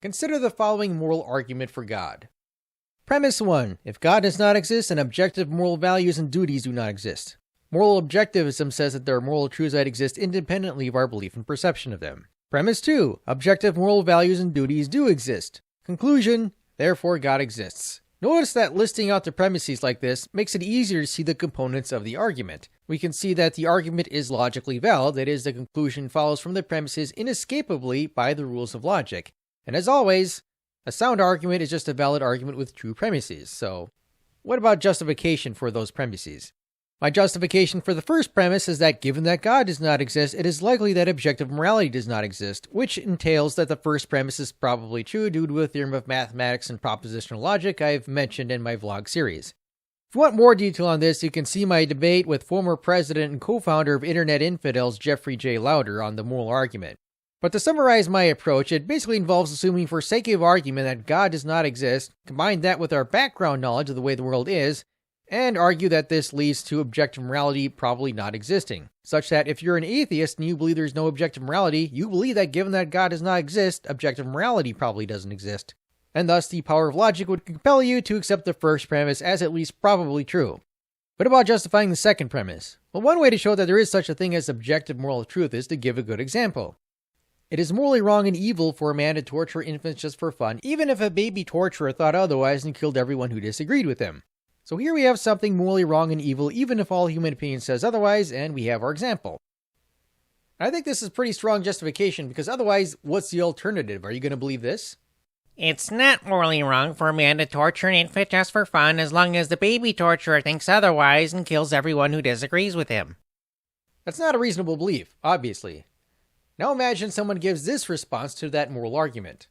Consider the following moral argument for God. Premise 1. If God does not exist, then objective moral values and duties do not exist. Moral objectivism says that there are moral truths that exist independently of our belief and perception of them. Premise 2. Objective moral values and duties do exist. Conclusion. Therefore, God exists. Notice that listing out the premises like this makes it easier to see the components of the argument. We can see that the argument is logically valid, that is, the conclusion follows from the premises inescapably by the rules of logic. And as always, a sound argument is just a valid argument with true premises. So, what about justification for those premises? My justification for the first premise is that given that God does not exist, it is likely that objective morality does not exist, which entails that the first premise is probably true due to a theorem of mathematics and propositional logic I've mentioned in my vlog series. If you want more detail on this, you can see my debate with former president and co-founder of Internet Infidels Jeffrey J. Lauder on the moral argument. But to summarize my approach, it basically involves assuming for sake of argument that God does not exist, combine that with our background knowledge of the way the world is, and argue that this leads to objective morality probably not existing, such that if you're an atheist and you believe there's no objective morality, you believe that given that God does not exist, objective morality probably doesn't exist. And thus the power of logic would compel you to accept the first premise as at least probably true. What about justifying the second premise? Well, one way to show that there is such a thing as objective moral truth is to give a good example. It is morally wrong and evil for a man to torture infants just for fun, even if a baby torturer thought otherwise and killed everyone who disagreed with him. So here we have something morally wrong and evil, even if all human opinion says otherwise, and we have our example. I think this is pretty strong justification, because otherwise, what's the alternative? Are you going to believe this? It's not morally wrong for a man to torture an infant just for fun, as long as the baby torturer thinks otherwise and kills everyone who disagrees with him. That's not a reasonable belief, obviously. Now imagine someone gives this response to that moral argument.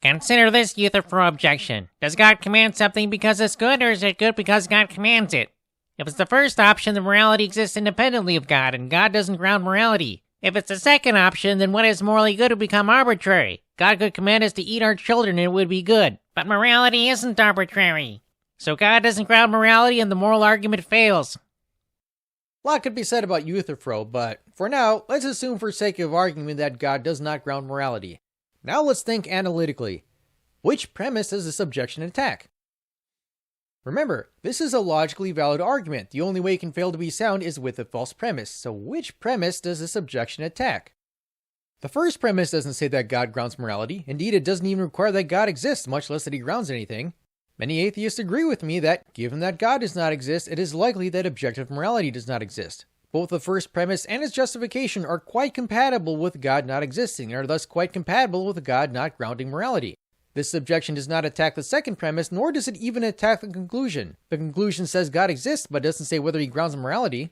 Consider this Euthyphro Objection. Does God command something because it's good, or is it good because God commands it? If it's the first option, then morality exists independently of God, and God doesn't ground morality. If it's the second option, then what is morally good would become arbitrary. God could command us to eat our children and it would be good. But morality isn't arbitrary. So God doesn't ground morality and the moral argument fails. A lot could be said about Euthyphro, but for now, let's assume for sake of argument that God does not ground morality. Now let's think analytically. Which premise does this objection attack? Remember, this is a logically valid argument. The only way it can fail to be sound is with a false premise. So which premise does this objection attack? The first premise doesn't say that God grounds morality. Indeed, it doesn't even require that God exists, much less that he grounds anything. Many atheists agree with me that, given that God does not exist, it is likely that objective morality does not exist. Both the first premise and its justification are quite compatible with God not existing, and are thus quite compatible with God not grounding morality. This objection does not attack the second premise, nor does it even attack the conclusion. The conclusion says God exists, but doesn't say whether he grounds morality.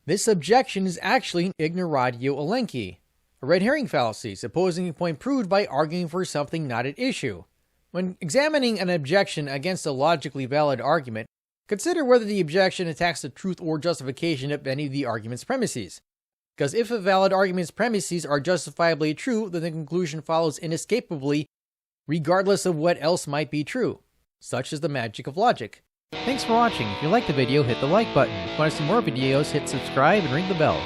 This objection is actually an ignoratio elenchi, a red herring fallacy, supposing a point proved by arguing for something not at issue. When examining an objection against a logically valid argument, consider whether the objection attacks the truth or justification of any of the argument's premises. Because if a valid argument's premises are justifiably true, then the conclusion follows inescapably, regardless of what else might be true. Such is the magic of logic. Thanks for watching. If you liked the video, hit the like button. If you want to see more videos, hit subscribe and ring the bell.